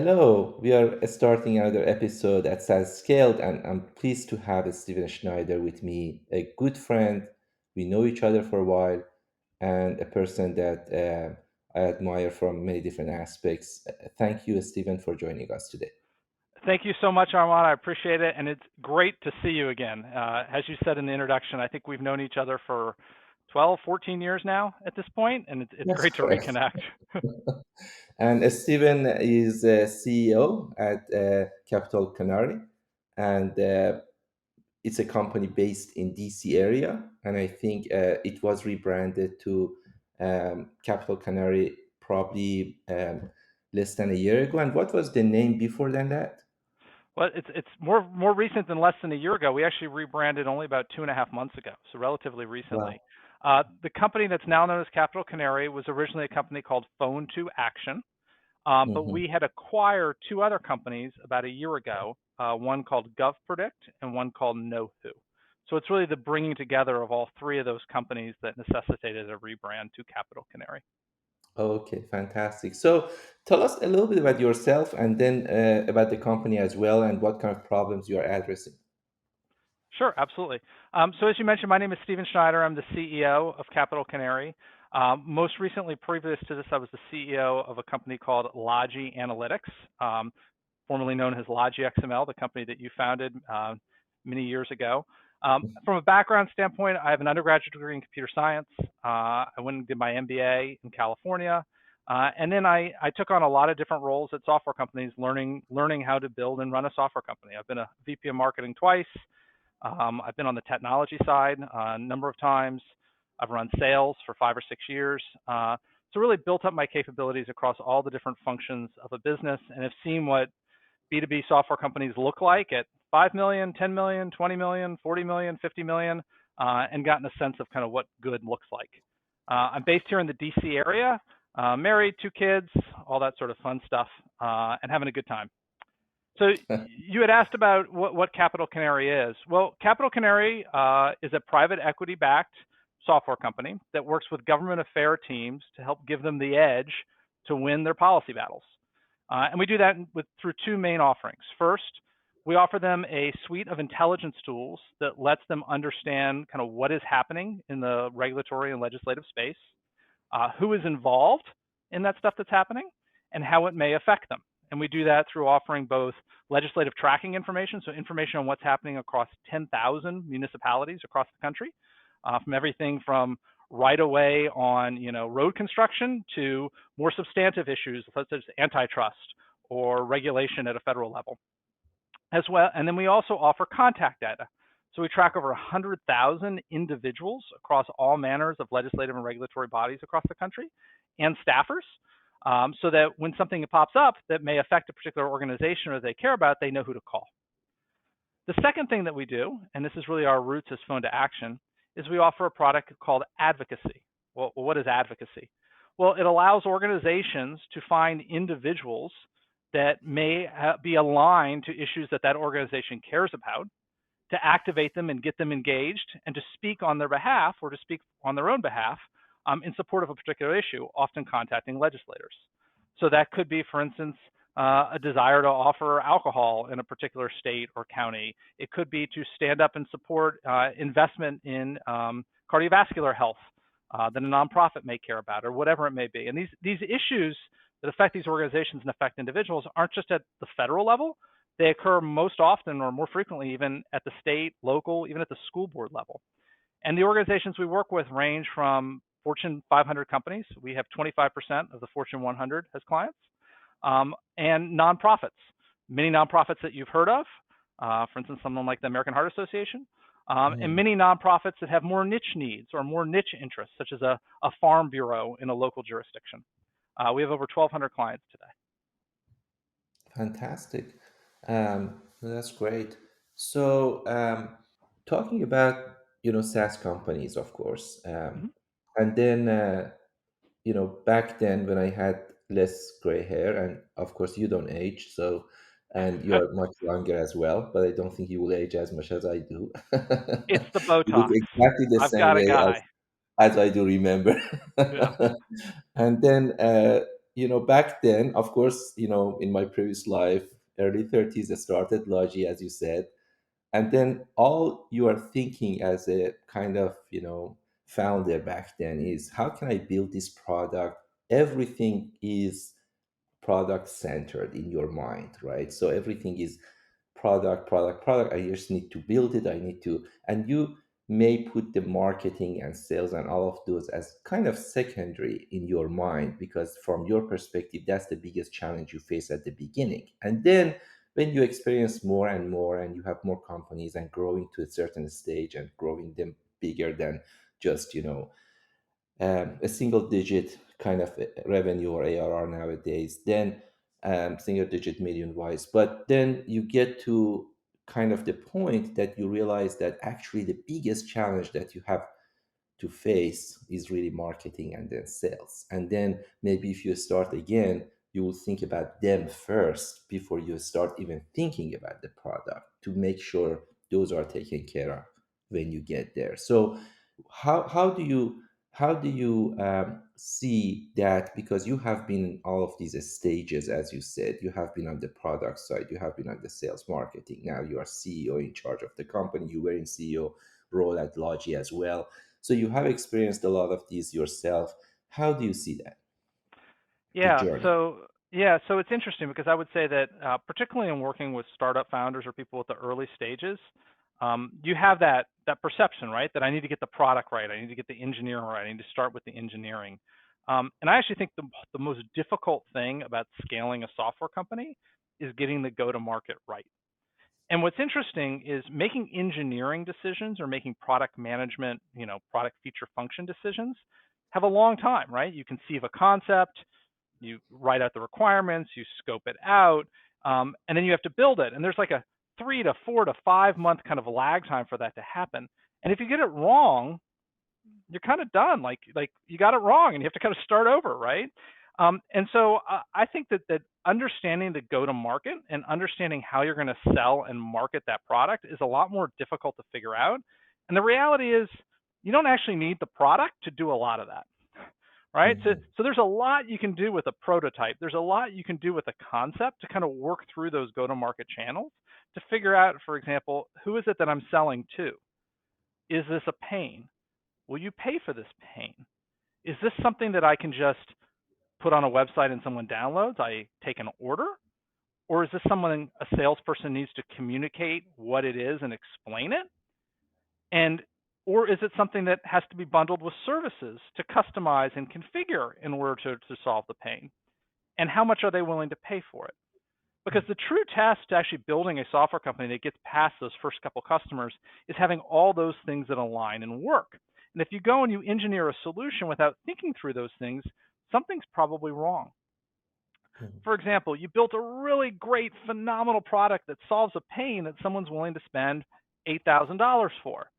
Hello, we are starting another episode at SaaS Scaled, and I'm pleased to have Steven Schneider with me, a good friend. We know each other for a while, and a person that I admire from many different aspects. Thank you, Steven, for joining us today. Thank you so much, Armand. I appreciate it, and it's great to see you again. As you said in the introduction, I think we've known each other for 12, 14 years now at this point, and it's That's great to correct. reconnect. And Steven is CEO at Capitol Canary, and it's a company based in DC area, and I think it was rebranded to Capital Canary probably less than a year ago. And what was the name before than that? Well, it's more recent than less than a year ago. We actually rebranded only about 2.5 months ago, so relatively recently. Wow. The company that's now known as Capital Canary was originally a company called Phone to Action. But Hmm. we had acquired two other companies about a year ago, one called GovPredict and one called KnowWho. So it's really the bringing together of all three of those companies that necessitated a rebrand to Capital Canary. Okay, fantastic. So tell us a little bit about yourself and then about the company as well and what kind of problems you are addressing. Sure, absolutely. So as you mentioned, my name is Steven Schneider. I'm the CEO of Capital Canary. Most recently, previous to this, I was the CEO of a company called Logi Analytics, formerly known as Logi XML, the company that you founded many years ago. From a background standpoint, I have an undergraduate degree in computer science. I went and did my MBA in California. And then I took on a lot of different roles at software companies, learning how to build and run a software company. I've been a VP of marketing twice. I've been on the technology side a number of times. I've run sales for 5 or 6 years. So really built up my capabilities across all the different functions of a business and have seen what B2B software companies look like at 5 million, 10 million, 20 million, 40 million, 50 million, and gotten a sense of kind of what good looks like. I'm based here in the DC area, married, 2 kids, all that sort of fun stuff, and having a good time. So you had asked about what Capital Canary is. Well, Capital Canary is a private equity-backed software company that works with government affair teams to help give them the edge to win their policy battles. And we do that through two main offerings. First, we offer them a suite of intelligence tools that lets them understand kind of what is happening in the regulatory and legislative space, who is involved in that stuff that's happening, and how it may affect them. And we do that through offering both legislative tracking information, so information on what's happening across 10,000 municipalities across the country, from everything from right away on road construction to more substantive issues such as antitrust or regulation at a federal level as well. And then we also offer contact data. So we track over 100,000 individuals across all manners of legislative and regulatory bodies across the country and staffers, so that when something pops up that may affect a particular organization or they care about, they know who to call. The second thing that we do, and this is really our roots as Phone to Action, is we offer a product called Advocacy. Well, what is Advocacy? Well, it allows organizations to find individuals that may be aligned to issues that organization cares about, to activate them and get them engaged, and to speak on their behalf or to speak on their own behalf in support of a particular issue, often contacting legislators. So that could be, for instance, a desire to offer alcohol in a particular state or county. It could be to stand up and support investment in cardiovascular health that a nonprofit may care about, or whatever it may be. And these issues that affect these organizations and affect individuals aren't just at the federal level. They occur most often or more frequently even at the state, local, even at the school board level. And the organizations we work with range from Fortune 500 companies. We have 25% of the Fortune 100 as clients, and nonprofits. Many nonprofits that you've heard of, for instance, someone like the American Heart Association, and many nonprofits that have more niche needs or more niche interests, such as a farm bureau in a local jurisdiction. We have over 1,200 clients today. Fantastic. That's great. So, talking about, SaaS companies, of course, Mhm. and then, back then when I had less gray hair, and of course you don't age, so, and you are much younger as well, but I don't think you will age as much as I do. It's the You look Botox. exactly the I've same got a way guy. as I do remember. Yeah. And then, back then, of course, in my previous life, early 30s, I started Logi, as you said. And then all you are thinking as a kind of, founder back then is, how can I build this product? Everything is product centered in your mind, right? So everything is product, product, product. I just need to build it. I need to, and you may put the marketing and sales and all of those as kind of secondary in your mind, because from your perspective, that's the biggest challenge you face at the beginning. And then when you experience more and more, and you have more companies and growing to a certain stage and growing them bigger than just, a single digit kind of revenue or ARR nowadays, then single digit million wise. But then you get to kind of the point that you realize that actually the biggest challenge that you have to face is really marketing and then sales. And then maybe if you start again, you will think about them first before you start even thinking about the product, to make sure those are taken care of when you get there. So how do you see that? Because you have been in all of these stages, as you said, you have been on the product side, you have been on the sales marketing, now you are CEO in charge of the company, you were in CEO role at Logi as well, so you have experienced a lot of these yourself. How do you see that, the Yeah, journey? so it's interesting because I would say that particularly in working with startup founders or people at the early stages, you have that perception, right? That I need to get the product right, I need to get the engineering right, I need to start with the engineering. And I actually think the most difficult thing about scaling a software company is getting the go-to-market right. And what's interesting is making engineering decisions or making product management, product feature function decisions have a long time, right? You conceive a concept, you write out the requirements, you scope it out, and then you have to build it. And there's like a 3 to 4 to 5 month kind of lag time for that to happen. And if you get it wrong, you're kind of done. Like you got it wrong, and you have to kind of start over, right? And so I think that understanding the go to market and understanding how you're going to sell and market that product is a lot more difficult to figure out. And the reality is, you don't actually need the product to do a lot of that, right? So, Mhm. so there's a lot you can do with a prototype. There's a lot you can do with a concept to kind of work through those go to market channels to figure out, for example, who is it that I'm selling to? Is this a pain? Will you pay for this pain? Is this something that I can just put on a website and someone downloads? I take an order? Or is this someone a salesperson needs to communicate what it is and explain it? And or is it something that has to be bundled with services to customize and configure in order to solve the pain? And how much are they willing to pay for it? Because the true test to actually building a software company that gets past those first couple customers is having all those things that align and work. And if you go and you engineer a solution without thinking through those things, something's probably wrong. Mhm. For example, you built a really great, phenomenal product that solves a pain that someone's willing to spend $8,000 for.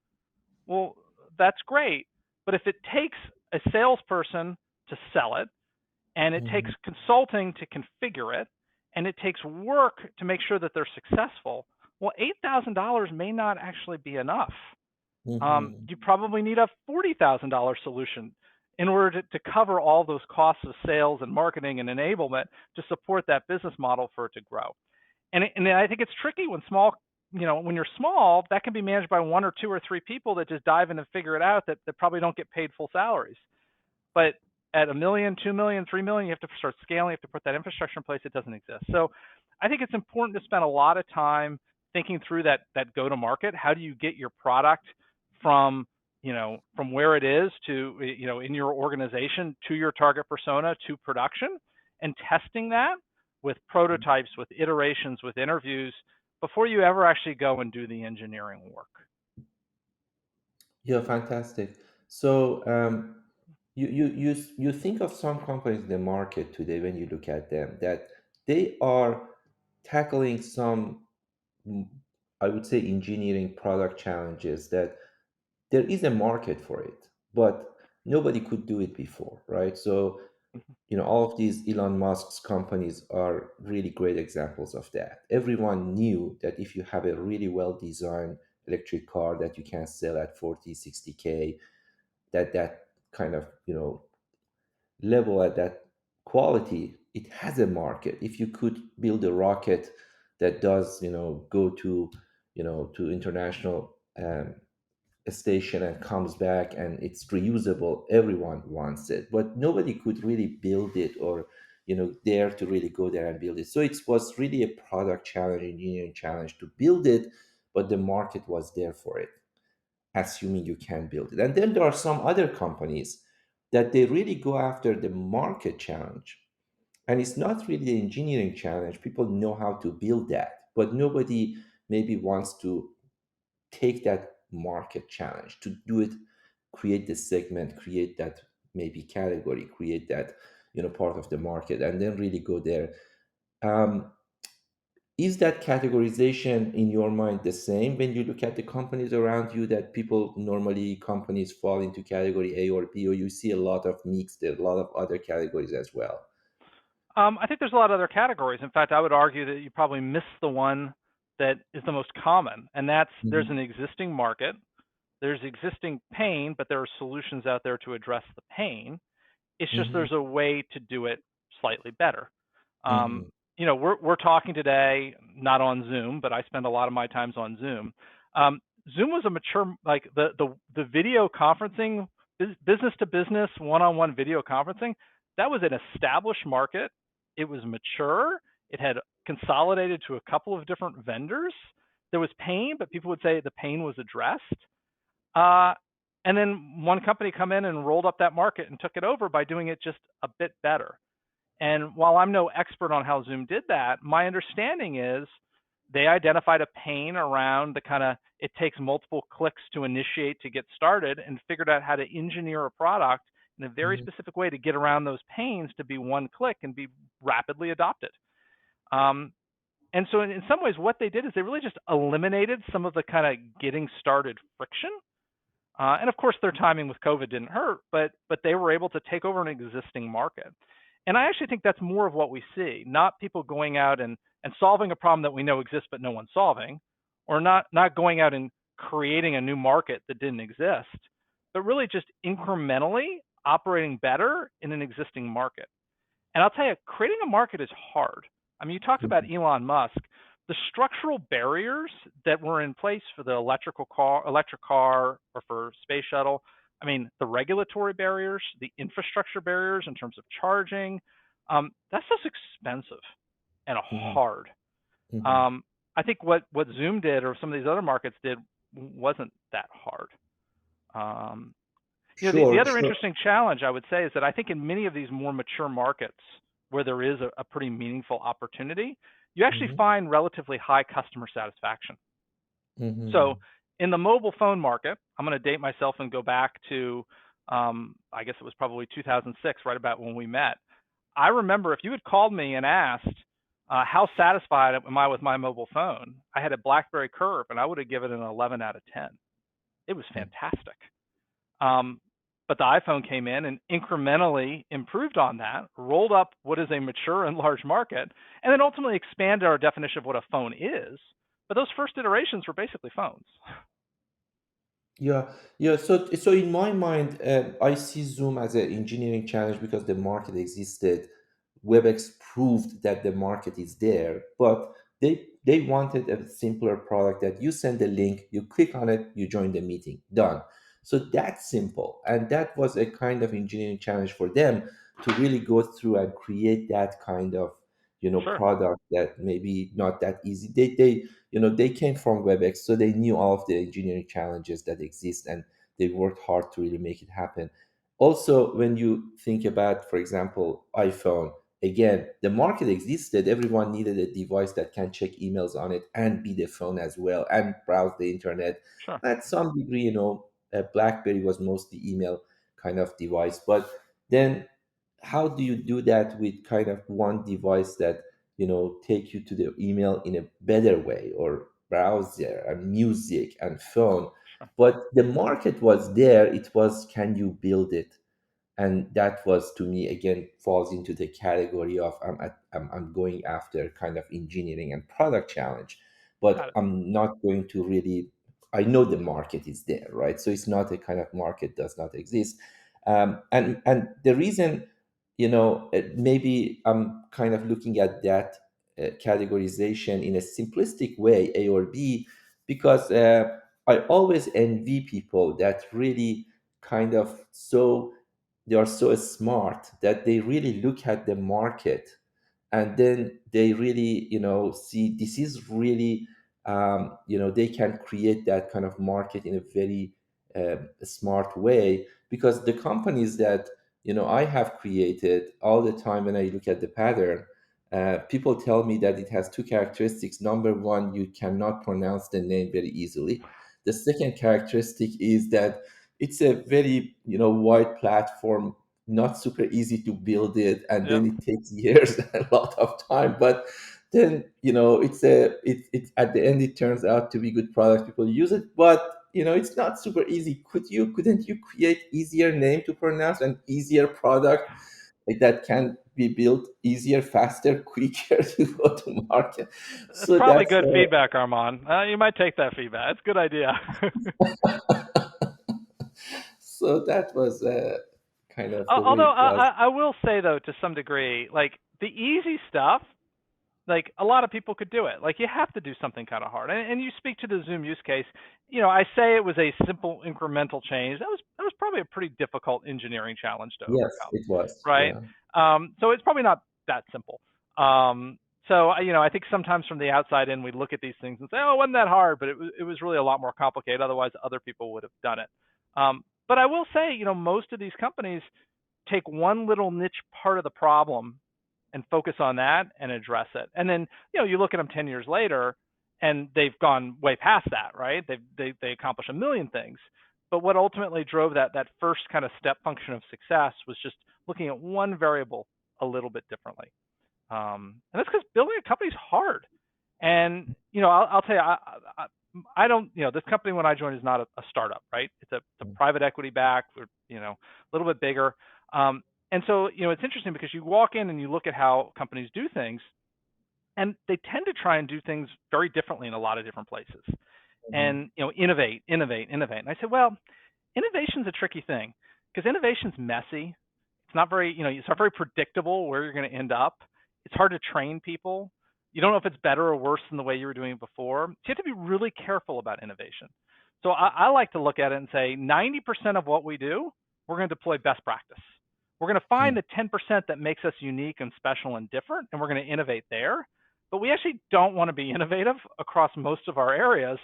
Well, that's great. But if it takes a salesperson to sell it, and it takes Mhm. consulting to configure it, and it takes work to make sure that they're successful, well, $8,000 may not actually be enough. Mhm. You probably need a $40,000 solution in order to cover all those costs of sales and marketing and enablement to support that business model for it to grow. And I think it's tricky when when you're small, that can be managed by one or two or three people that just dive in and figure it out that probably don't get paid full salaries. But at 1 million, 2 million, 3 million, you have to start scaling. You have to put that infrastructure in place. It doesn't exist. So I think it's important to spend a lot of time thinking through that go to market. How do you get your product from from where it is to in your organization to your target persona to production, and testing that with prototypes, with iterations, with interviews before you ever actually go and do the engineering work. Yeah, fantastic. So, you think of some companies in the market today, when you look at them, that they are tackling some, mm, I would say, engineering product challenges, that there is a market for it, but nobody could do it before, right? So, all of these Elon Musk's companies are really great examples of that. Everyone knew that if you have a really well designed electric car that you can sell at 40, 60K, that kind of, level at that quality, it has a market. If you could build a rocket that does, go to, to international station and comes back and it's reusable, everyone wants it. But nobody could really build it, or, dare to really go there and build it. So it was really a product challenge, engineering challenge to build it, but the market was there for it, assuming you can build it. And then there are some other companies that they really go after the market challenge. And it's not really the engineering challenge. People know how to build that, but nobody maybe wants to take that market challenge to do it, create the segment, create that maybe category, create that, part of the market, and then really go there. Um, is that categorization in your mind the same when you look at the companies around you, that people normally companies fall into category A or B, or you see a lot of mixed, a lot of other categories as well? I think there's a lot of other categories. In fact, I would argue that you probably missed the one that is the most common, and that's there's Hmm. an existing market, there's existing pain, but there are solutions out there to address the pain. It's just Hmm. there's a way to do it slightly better. Um, Hmm. we're talking today not on Zoom, but I spend a lot of my times on Zoom. Um, Zoom was a mature, like the video conferencing, business to business, one-on-one video conferencing. That was an established market. It was mature. It had consolidated to a couple of different vendors. There was pain, but people would say the pain was addressed. Uh, and then one company come in and rolled up that market and took it over by doing it just a bit better. And while I'm no expert on how Zoom did that, my understanding is they identified a pain around the kind of it takes multiple clicks to initiate to get started, and figured out how to engineer a product in a very Hmm. specific way to get around those pains to be one click and be rapidly adopted. Um, and so in some ways, what they did is they really just eliminated some of the kind of getting started friction. And of course, their timing with COVID didn't hurt, but they were able to take over an existing market. And I actually think that's more of what we see, not people going out and solving a problem that we know exists but no one's solving, or not going out and creating a new market that didn't exist, but really just incrementally operating better in an existing market. And I'll tell you, creating a market is hard. I mean, you talked about Elon Musk. The structural barriers that were in place for the electric car, or for space shuttle. I mean, the regulatory barriers, the infrastructure barriers in terms of charging. That's just expensive and Hmm. hard. Hmm. Um, I think what Zoom did, or some of these other markets did, wasn't that hard. Um, the Sure, other sure. interesting challenge I would say is that I think in many of these more mature markets where there is a pretty meaningful opportunity, you actually Hmm. find relatively high customer satisfaction. So Hmm. in the mobile phone market, I'm going to date myself and go back to, I guess it was probably 2006, right about when we met. I remember if you had called me and asked, how satisfied am I with my mobile phone? I had a BlackBerry Curve, and I would have given it an 11 out of 10. It was fantastic. Um, but the iPhone came in and incrementally improved on that, rolled up what is a mature and large market, and then ultimately expanded our definition of what a phone is. But those first iterations were basically phones. Yeah, yeah. So in my mind, I see Zoom as an engineering challenge because the market existed. WebEx proved that the market is there, but they wanted a simpler product that you send the link, you click on it, you join the meeting, done. So that's simple, and that was a kind of engineering challenge for them to really go through and create that kind of, Sure, product that maybe not that easy. They came from WebEx, so they knew all of the engineering challenges that exist, and they worked hard to really make it happen. Also, when you think about, for example, iPhone, again, the market existed. Everyone needed a device that can check emails on it and be the phone as well and browse the internet. sure. At some degree, BlackBerry was mostly email kind of device, but then how do you do that with kind of one device that take you to the email in a better way, or browser and music and phone? Sure. But the market was there. It was, can you build it? And that was, to me, again, falls into the category of I'm going after kind of engineering and product challenge, Got but it. I'm not going to really. I know the market is there, right? So it's not a kind of market does not exist. And the reason maybe I'm kind of looking at that categorization in a simplistic way, A or B, because I always envy people that really kind of they are so smart that they really look at the market, and then they really see this is really they can create that kind of market in a very smart way, because the companies that I have created all the time, when I look at the pattern, people tell me that it has two characteristics. Number one, you cannot pronounce the name very easily. The second characteristic is that it's a very wide platform, not super easy to build it, and Yep. then it takes years and a lot of time. But then it at the end it turns out to be good product. People use it, but it's not super easy. Couldn't you create easier name to pronounce and easier product that can be built easier, faster, quicker to go to market? That's So probably that's good feedback, Armand. You might take that feedback. It's a good idea. so that was kind of the way Although it was. I will say though, to some degree, like the easy stuff, like a lot of people could do it. Like you have to do something kind of hard. And you speak to the Zoom use case. I say it was a simple incremental change. That was probably a pretty difficult engineering challenge to Yes, overcome, it was. right? Yeah. So it's probably not that simple. So I think sometimes from the outside in, we look at these things and say, oh, it wasn't that hard, but it was really a lot more complicated. Otherwise, other people would have done it. But I will say, most of these companies take one little niche part of the problem and focus on that and address it. And then, you look at them 10 years later and they've gone way past that, right? They accomplish a million things. But what ultimately drove that first kind of step function of success was just looking at one variable a little bit differently. And that's because building a company is hard. And I'll tell you, I don't. This company when I joined is not a startup, right? It's a private equity back, or a little bit bigger. And so it's interesting because you walk in and you look at how companies do things, and they tend to try and do things very differently in a lot of different places. Mhm. And innovate, innovate, innovate. And I said, well, innovation's a tricky thing because innovation's messy. It's not very, it's not very predictable where you're going to end up. It's hard to train people. You don't know if it's better or worse than the way you were doing it before. So you have to be really careful about innovation. So I like to look at it and say 90% of what we do, we're going to deploy best practice. We're going to Yeah. find the 10% that makes us unique and special and different, and we're going to innovate there. But we actually don't want to be innovative across most of our areas.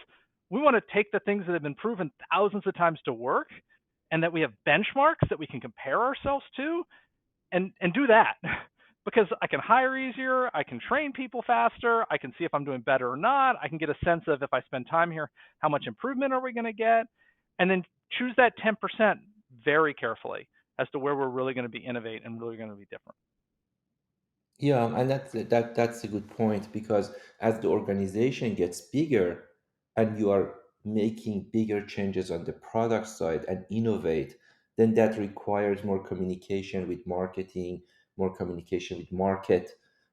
We want to take the things that have been proven thousands of times to work and that we have benchmarks that we can compare ourselves to and do that. Because I can hire easier, I can train people faster, I can see if I'm doing better or not, I can get a sense of if I spend time here, how much improvement are we going to get, and then choose that 10% very carefully as to where we're really going to be innovate and really going to be different. Yeah, and that's a good point, because as the organization gets bigger and you are making bigger changes on the product side and innovate, then that requires more communication with marketing, more communication with market,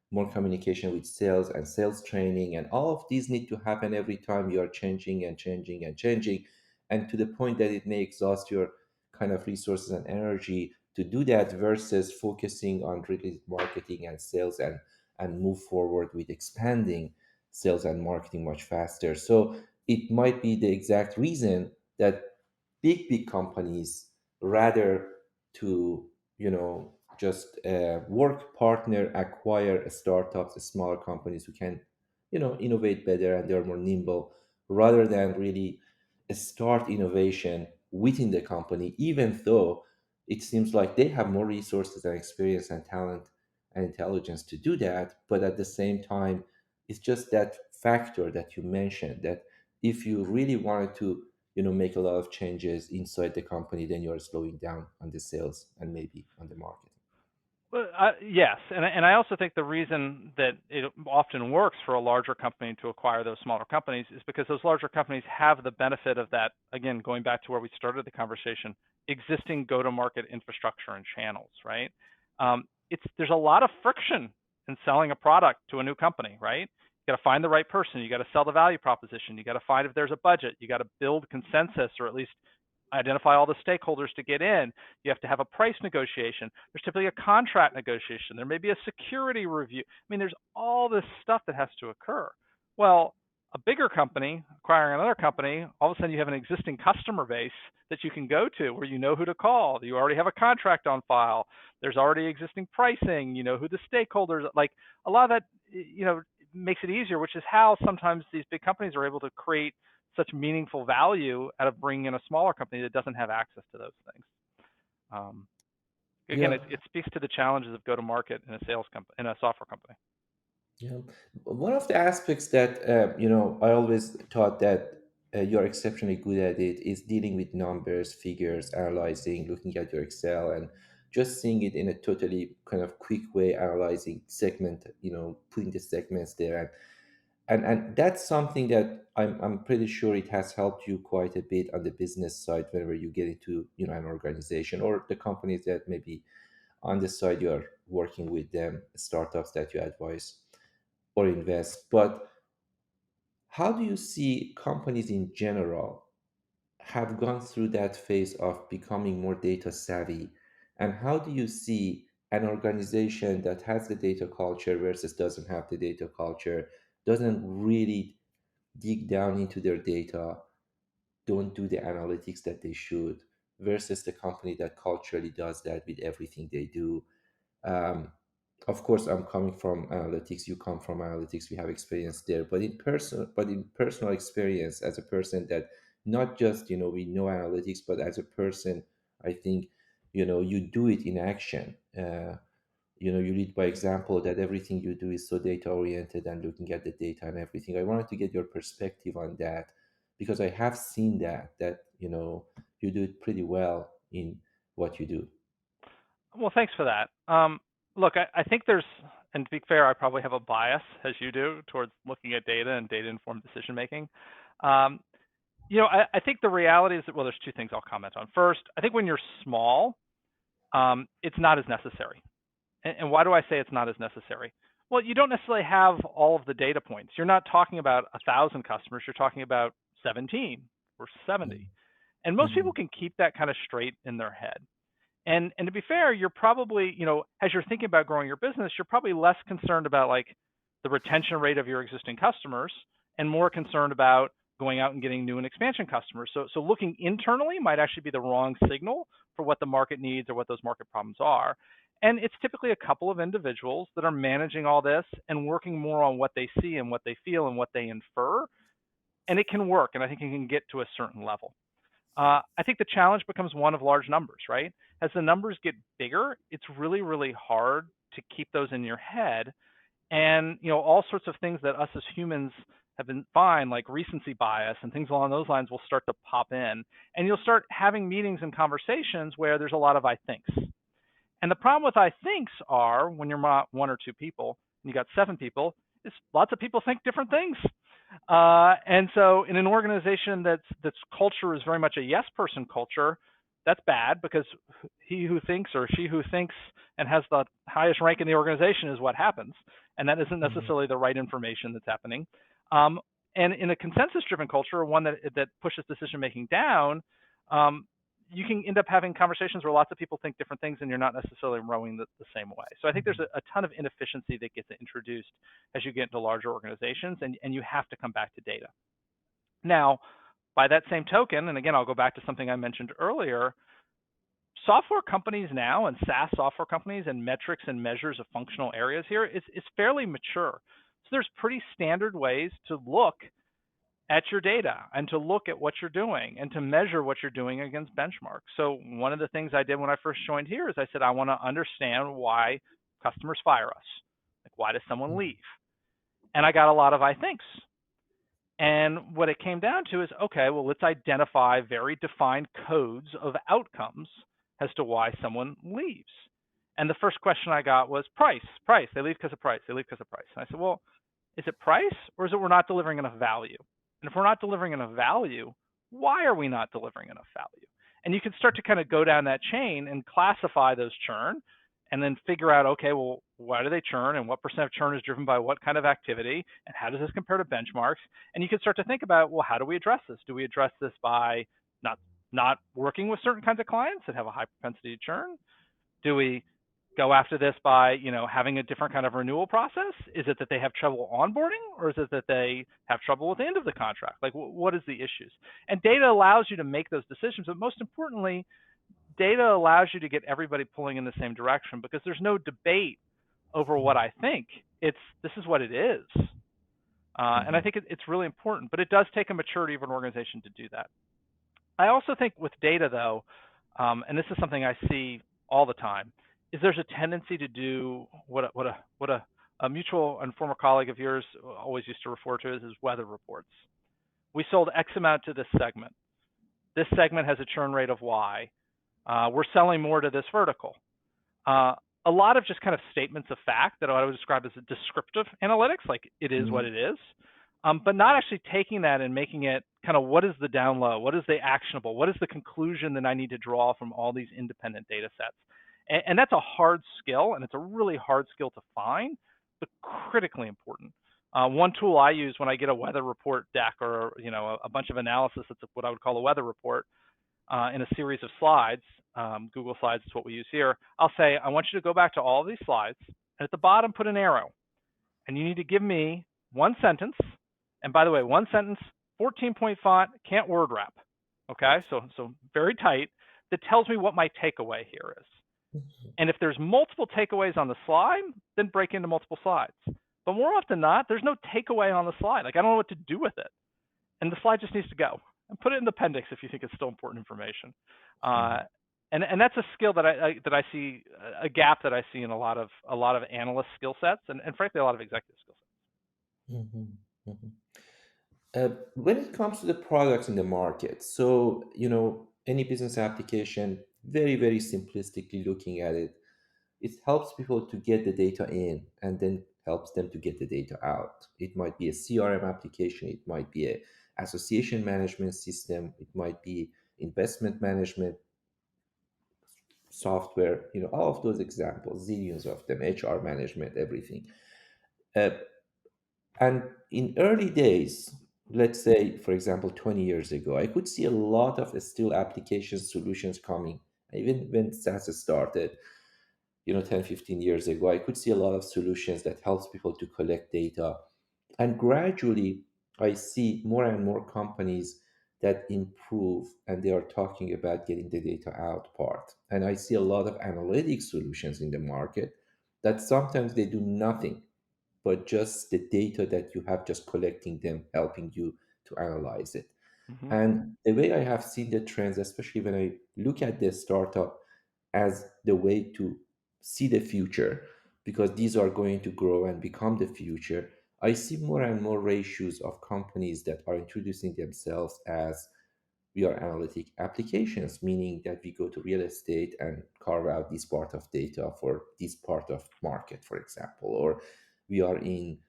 more communication with sales and sales training, and all of these need to happen every time you are changing and changing and changing, and to the point that it may exhaust your kind of resources and energy to do that, versus focusing on really marketing and sales, and move forward with expanding sales and marketing much faster. So it might be the exact reason that big companies, rather to just work partner acquire startups, smaller companies who can innovate better and they're more nimble, rather than really start innovation within the company, even though it seems like they have more resources and experience and talent and intelligence to do that. But at the same time, it's just that factor that you mentioned, that if you really wanted to make a lot of changes inside the company, then you are slowing down on the sales and maybe on the market. Well, yes, and I also think the reason that it often works for a larger company to acquire those smaller companies is because those larger companies have the benefit of that. Again, going back to where we started the conversation, existing go-to-market infrastructure and channels, right? There's a lot of friction in selling a product to a new company, right? You got to find the right person. You got to sell the value proposition. You got to find if there's a budget. You got to build consensus, or at least identify all the stakeholders to get in. You have to have a price negotiation. There's typically a contract negotiation. There may be a security review. I mean, there's all this stuff that has to occur. Well, a bigger company acquiring another company, all of a sudden you have an existing customer base that you can go to where you know who to call. You already have a contract on file. There's already existing pricing. You know who the stakeholders, like a lot of that, makes it easier, which is how sometimes these big companies are able to create such meaningful value out of bringing in a smaller company that doesn't have access to those things. Again, Yeah. it speaks to the challenges of go-to-market in a sales company, in a software company. Yeah. One of the aspects that, I always thought that you're exceptionally good at it is dealing with numbers, figures, analyzing, looking at your Excel, and just seeing it in a totally kind of quick way, analyzing segment, putting the segments there. And that's something that I'm pretty sure it has helped you quite a bit on the business side whenever you get into, an organization or the companies that maybe on the side you are working with them, startups that you advise or invest. But how do you see companies in general have gone through that phase of becoming more data savvy? And how do you see an organization that has the data culture versus doesn't have the data culture, doesn't really dig down into their data, don't do the analytics that they should, versus the company that culturally does that with everything they do? um, of course, I'm coming from analytics, you come from analytics, we have experience there, but in personal experience as a person that not just we know analytics, but as a person, I think you do it in action. You lead by example, that everything you do is so data oriented and looking at the data and everything. I wanted to get your perspective on that, because I have seen that you do it pretty well in what you do. Well, thanks for that. Look, I think there's, and to be fair, I probably have a bias, as you do, towards looking at data and data-informed decision making. Um, I think the reality is that, well, there's two things I'll comment on. First, I think when you're small, it's not as necessary. And why do I say it's not as necessary? Well, you don't necessarily have all of the data points. You're not talking about 1,000 customers. You're talking about 17 or 70. And most people Mhm. can keep that kind of straight in their head. And to be fair, you're probably, as you're thinking about growing your business, you're probably less concerned about like the retention rate of your existing customers and more concerned about going out and getting new and expansion customers. So looking internally might actually be the wrong signal for what the market needs or what those market problems are. And it's typically a couple of individuals that are managing all this and working more on what they see and what they feel and what they infer. And it can work. And I think it can get to a certain level. I think the challenge becomes one of large numbers, right? As the numbers get bigger, it's really, really hard to keep those in your head. And all sorts of things that us as humans have been fine, like recency bias and things along those lines, will start to pop in. And you'll start having meetings and conversations where there's a lot of I thinks. And the problem with I thinks are when you're not one or two people, and you got seven people, is lots of people think different things. And so in an organization that's culture is very much a yes person culture, that's bad because he who thinks or she who thinks and has the highest rank in the organization is what happens. And that isn't Mhm. necessarily the right information that's happening. Um, and in a consensus driven culture, one that pushes decision making down, um, you can end up having conversations where lots of people think different things and you're not necessarily rowing the same way. So I think there's a ton of inefficiency that gets introduced as you get into larger organizations, and you have to come back to data. Now, by that same token, and again, I'll go back to something I mentioned earlier, software companies now and SaaS software companies and metrics and measures of functional areas here is fairly mature. So there's pretty standard ways to look at your data and to look at what you're doing and to measure what you're doing against benchmarks. So one of the things I did when I first joined here is I said, I want to understand why customers fire us. Like, why does someone leave? And I got a lot of I thinks. And what it came down to is, okay, well, let's identify very defined codes of outcomes as to why someone leaves. And the first question I got was price, price. They leave because of price. They leave because of price. And I said, well, is it price or is it we're not delivering enough value? And if we're not delivering enough value, why are we not delivering enough value? And you can start to kind of go down that chain and classify those churn and then figure out, okay, well, why do they churn and what percent of churn is driven by what kind of activity and how does this compare to benchmarks? And you can start to think about, well, how do we address this? Do we address this by not not working with certain kinds of clients that have a high propensity to churn? Do we go after this by, having a different kind of renewal process? Is it that they have trouble onboarding, or is it that they have trouble with the end of the contract? Like, what is the issues? And data allows you to make those decisions, but most importantly, data allows you to get everybody pulling in the same direction, because there's no debate over what I think. This is what it is. And I Mhm. think it's really important, but it does take a maturity of an organization to do that. I also think with data, though, and this is something I see all the time, is there's a tendency to do what a mutual and former colleague of yours always used to refer to as weather reports. We sold X amount to this segment. This segment has a churn rate of Y. We're selling more to this vertical. A lot of just kind of statements of fact that I would describe as a descriptive analytics, like it is what Mhm. it is, but not actually taking that and making it kind of what is the down low, what is the actionable, what is the conclusion that I need to draw from all these independent data sets. And that's a hard skill, and it's a really hard skill to find, but critically important. One tool I use when I get a weather report deck, or a bunch of analysis, that's what I would call a weather report, in a series of slides. Google Slides is what we use here. I'll say, I want you to go back to all of these slides, and at the bottom, put an arrow. And you need to give me one sentence. And by the way, one sentence, 14-point font, can't word wrap. Okay, so very tight. That tells me what my takeaway here is. And if there's multiple takeaways on the slide, then break into multiple slides. But more often than not, there's no takeaway on the slide. Like, I don't know what to do with it, and the slide just needs to go. And put it in the appendix if you think it's still important information. Uh, Mhm. and that's a skill that I see, a gap that I see in a lot of analyst skill sets, and frankly a lot of executive skill sets. Mhm. Mhm. When it comes to the products in the market, so any business application, very, very simplistically looking at it, it helps people to get the data in and then helps them to get the data out. It might be a CRM application, it might be a association management system, it might be investment management software, all of those examples, zillions of them, HR management, everything. Uh, and in early days, let's say, for example, 20 years ago, I could see a lot of still application solutions coming. Even when SaaS started, 10, 15 years ago, I could see a lot of solutions that helps people to collect data. And gradually, I see more and more companies that improve and they are talking about getting the data out part. And I see a lot of analytic solutions in the market that sometimes they do nothing but just the data that you have, just collecting them, helping you to analyze it. Mm-hmm. And the way I have seen the trends, especially when I look at the startup as the way to see the future, because these are going to grow and become the future, I see more and more ratios of companies that are introducing themselves as we are analytic applications, meaning that we go to real estate and carve out this part of data for this part of market, for example, or we are in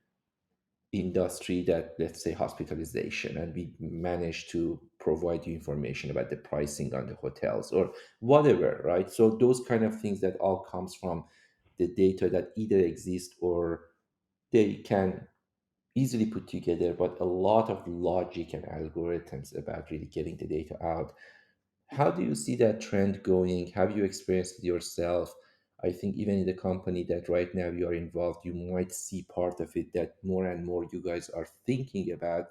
industry that, let's say, hospitalization, and we manage to provide you information about the pricing on the hotels or whatever, right? So those kind of things that all comes from the data that either exist or they can easily put together, but a lot of logic and algorithms about really getting the data out. How do you see that trend going? Have you experienced it yourself? I think even in the company that right now you are involved, you might see part of it that more and more you guys are thinking about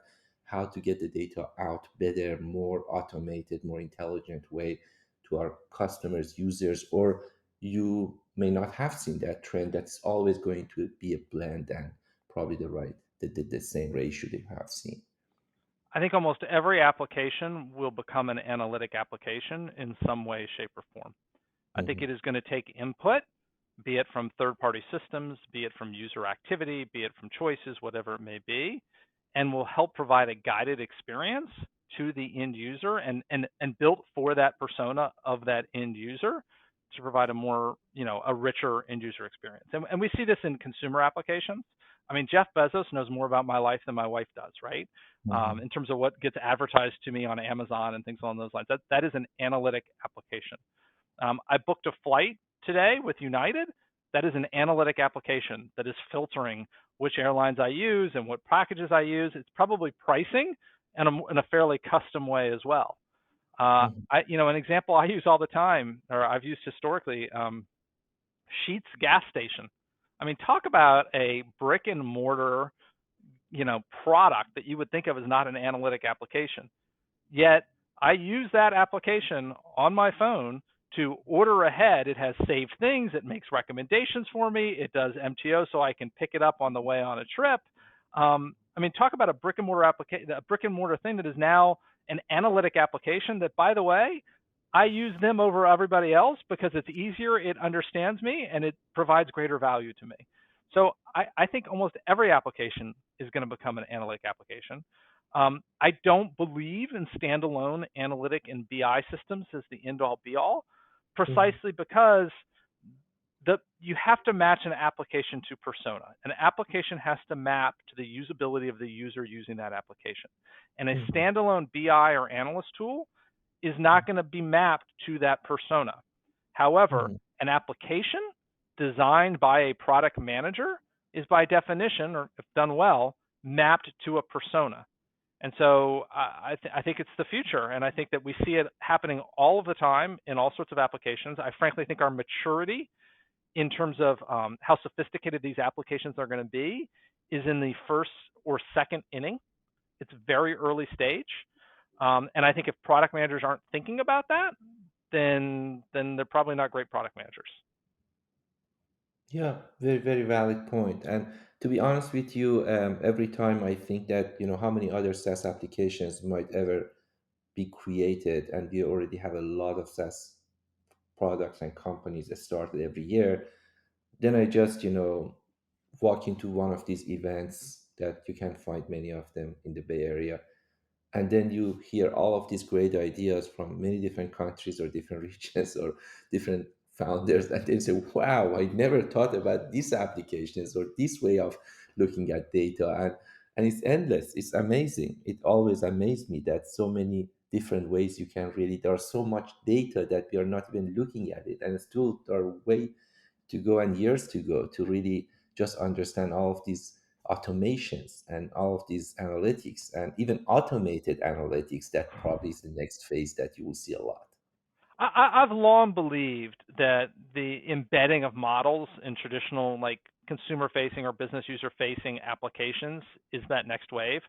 how to get the data out better, more automated, more intelligent way to our customers, users, or you may not have seen that trend. That's always going to be a blend and probably the same ratio that you have seen. I think almost every application will become an analytic application in some way, shape, or form. I think Hmm. it is going to take input, be it from third-party systems, be it from user activity, be it from choices, whatever it may be, and will help provide a guided experience to the end user, and built for that persona of that end user to provide a more, a richer end user experience. And we see this in consumer applications. I mean, Jeff Bezos knows more about my life than my wife does, right? Hmm. In terms of what gets advertised to me on Amazon and things along those lines. That is an analytic application. I booked a flight today with United. That is an analytic application that is filtering which airlines I use and what packages I use. It's probably pricing in a fairly custom way as well. Mhm. An example I use all the time, or I've used historically, Sheetz gas station. I mean, talk about a brick and mortar, product that you would think of as not an analytic application. Yet I use that application on my phone to order ahead. It has saved things. It makes recommendations for me. It does MTO so I can pick it up on the way on a trip. Talk about a brick and mortar application, a brick and mortar thing that is now an analytic application that, by the way, I use them over everybody else because it's easier, it understands me, and it provides greater value to me. So I think almost every application is going to become an analytic application. I don't believe in standalone analytic and BI systems as the end all be all, Mhm. precisely because you have to match an application to persona. An application has to map to the usability of the user using that application. And a Mhm. standalone BI or analyst tool is not going to be mapped to that persona. However, Mhm. an application designed by a product manager is by definition, or if done well, mapped to a persona. And so I think it's the future. And I think that we see it happening all of the time in all sorts of applications. I frankly think our maturity in terms of how sophisticated these applications are going to be is in the first or second inning. It's very early stage. And I think if product managers aren't thinking about that, then they're probably not great product managers. Yeah, very, very valid point. And to be honest with you, every time I think that, how many other SaaS applications might ever be created, and we already have a lot of SaaS products and companies that started every year, then I just, walk into one of these events that you can find many of them in the Bay Area, and then you hear all of these great ideas from many different countries or different regions or different founders, and then say, wow, I never thought about these applications or this way of looking at data. And it's endless, it's amazing. It always amazed me that so many different ways you can really, there's so much data that we are not even looking at it, and still there are way to go and years to go to really just understand all of these automations and all of these analytics and even automated analytics. That probably is the next phase that you will see a lot. I've long believed that the embedding of models in traditional, like, consumer facing or business user facing applications is that next wave.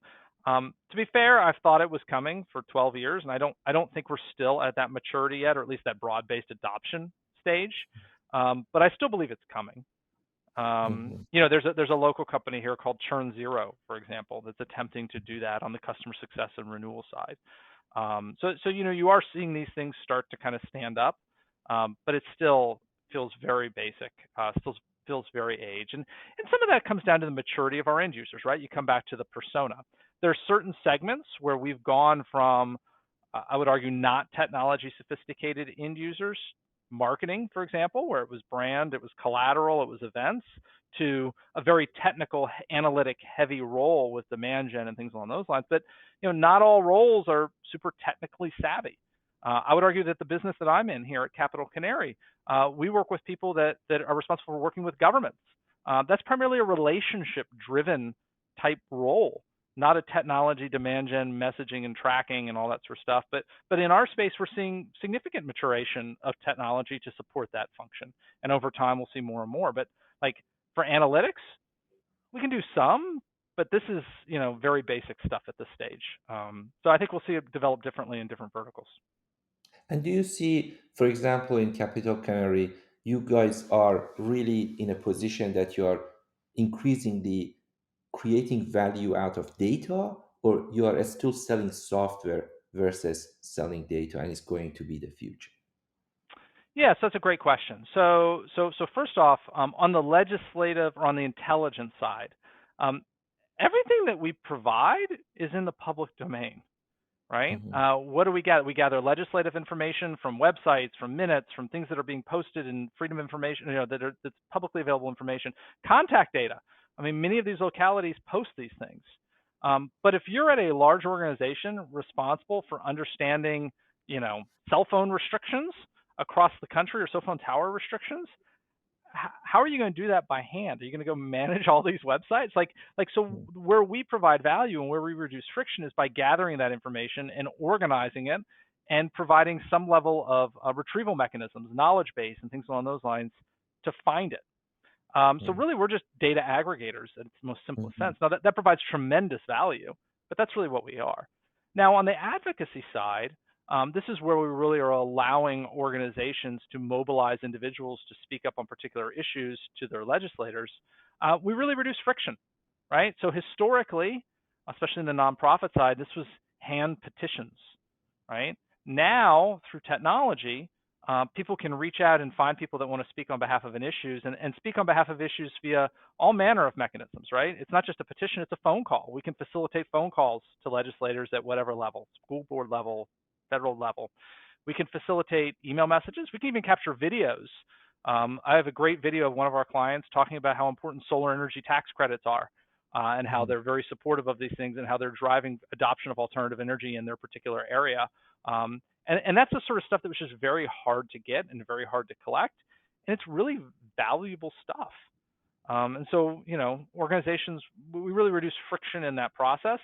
To be fair, I've thought it was coming for 12 years, and I don't think we're still at that maturity yet, or at least that broad based adoption stage. But I still believe it's coming. Mhm. There's a local company here called Churn Zero, for example, that's attempting to do that on the customer success and renewal side. You are seeing these things start to kind of stand up, but it still feels very basic, still feels very aged, and some of that comes down to the maturity of our end users, right? You come back to the persona. There are certain segments where we've gone from, I would argue, not technology sophisticated end users, marketing, for example, where it was brand, it was collateral, it was events, to a very technical, analytic heavy role with demand gen and things along those lines. But not all roles are super technically savvy. I would argue that the business that I'm in here at Capitol Canary, we work with people that are responsible for working with governments. That's primarily a relationship driven type role, not a technology demand gen messaging and tracking and all that sort of stuff. But in our space, we're seeing significant maturation of technology to support that function. And over time, we'll see more and more. But like for analytics, we can do some, but this is very basic stuff at this stage. So I think we'll see it develop differently in different verticals. And do you see, for example, in Capital Canary, you guys are really in a position that you are increasingly creating value out of data, or you are still selling software versus selling data, and it's going to be the future? Yeah, so that's a great question. So first off, on the legislative or on the intelligence side, um, everything that we provide is in the public domain, right? Mhm. What do we gather? We gather legislative information from websites, from minutes, from things that are being posted in freedom of information, that's publicly available information. Contact data. I mean, many of these localities post these things. But if you're at a large organization responsible for understanding, cell phone restrictions across the country or cell phone tower restrictions, how are you going to do that by hand? Are you going to go manage all these websites? So where we provide value and where we reduce friction is by gathering that information and organizing it and providing some level of retrieval mechanisms, knowledge base, and things along those lines to find it. So really, we're just data aggregators in its most simplest Mhm. sense. Now, that provides tremendous value, but that's really what we are. Now, on the advocacy side, this is where we really are allowing organizations to mobilize individuals to speak up on particular issues to their legislators. We really reduce friction, right? So historically, especially in the nonprofit side, this was hand petitions, right? Now, through technology, people can reach out and find people that want to speak on behalf of an issues and speak on behalf of issues via all manner of mechanisms, right? It's not just a petition, it's a phone call. We can facilitate phone calls to legislators at whatever level, school board level, federal level. We can facilitate email messages. We can even capture videos. I have a great video of one of our clients talking about how important solar energy tax credits are and how Mhm. they're very supportive of these things and how they're driving adoption of alternative energy in their particular area. And that's the sort of stuff that was just very hard to get and very hard to collect. And it's really valuable stuff. And so, organizations, we really reduce friction in that process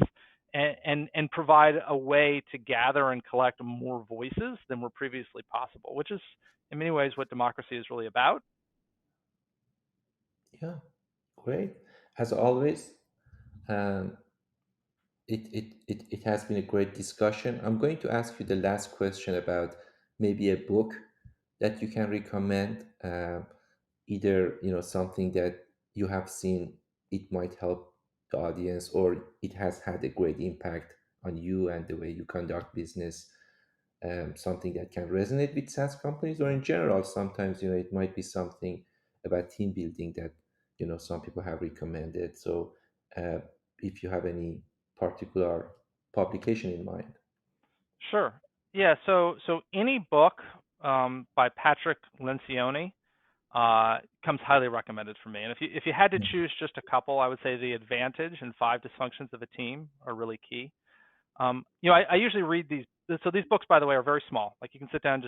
and provide a way to gather and collect more voices than were previously possible, which is in many ways what democracy is really about. Yeah, great. As always, um, it has been a great discussion. I'm going to ask you the last question about maybe a book that you can recommend, either something that you have seen it might help the audience, or it has had a great impact on you and the way you conduct business, something that can resonate with SaaS companies, or in general, sometimes it might be something about team building that some people have recommended. So, uh, if you have any particular publication in mind. Sure. Yeah. So any book by Patrick Lencioni comes highly recommended for me. And if you had to choose just a couple, I would say The Advantage and Five Dysfunctions of a Team are really key. I usually read these. So these books, by the way, are very small. Like you can sit down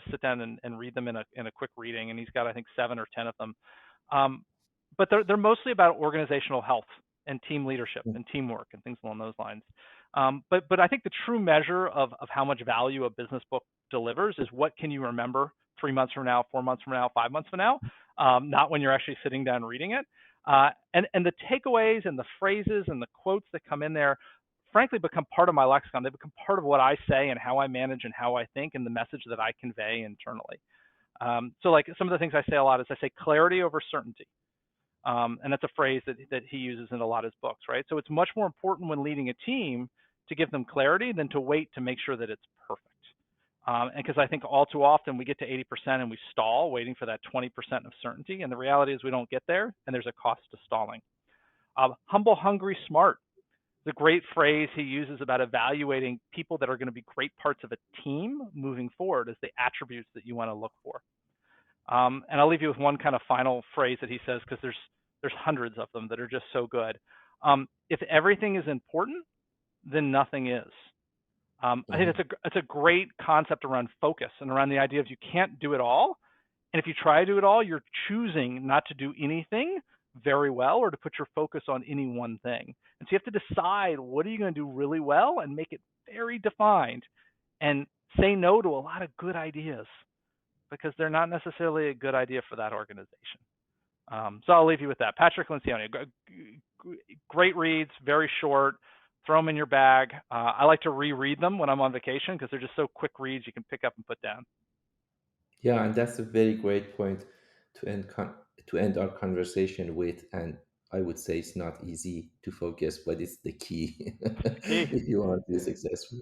and read them in a quick reading. And he's got, I think, 7 or 10 of them. Um, but they're mostly about organizational health and team leadership and teamwork and things along those lines. But I think the true measure of how much value a business book delivers is what can you remember 3 months from now, 4 months from now, 5 months from now, not when you're actually sitting down reading it. And the takeaways and the phrases and the quotes that come in there frankly become part of my lexicon. They become part of what I say and how I manage and how I think and the message that I convey internally. So like some of the things I say a lot is I say clarity over certainty. And that's a phrase that he uses in a lot of his books, right? So it's much more important when leading a team to give them clarity than to wait to make sure that it's perfect. And because I think all too often we get to 80% and we stall waiting for that 20% of certainty. And the reality is we don't get there and there's a cost to stalling. Humble, hungry, smart. The great phrase he uses about evaluating people that are going to be great parts of a team moving forward as the attributes that you want to look for. And I'll leave you with one kind of final phrase that he says because there's hundreds of them that are just so good. If everything is important, then nothing is. I think Mhm. it's a great concept around focus and around the idea of you can't do it all. And if you try to do it all, you're choosing not to do anything very well or to put your focus on any one thing. And so you have to decide what are you going to do really well and make it very defined and say no to a lot of good ideas because they're not necessarily a good idea for that organization. So I'll leave you with that. Patrick Lencioni, great reads, very short. Throw them in your bag. I like to reread them when I'm on vacation because they're just so quick reads you can pick up and put down. Yeah, and that's a very great point to end our conversation with. And I would say it's not easy to focus, but it's the key It's the key. if you want to be successful.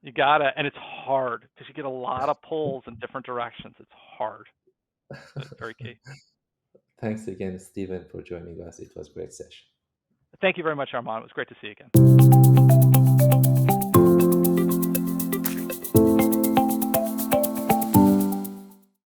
You got it. And it's hard because you get a lot of pulls in different directions. It's hard, but very key. Thanks again, Stephen, for joining us. It was a great session. Thank you very much, Armand. It was great to see you again.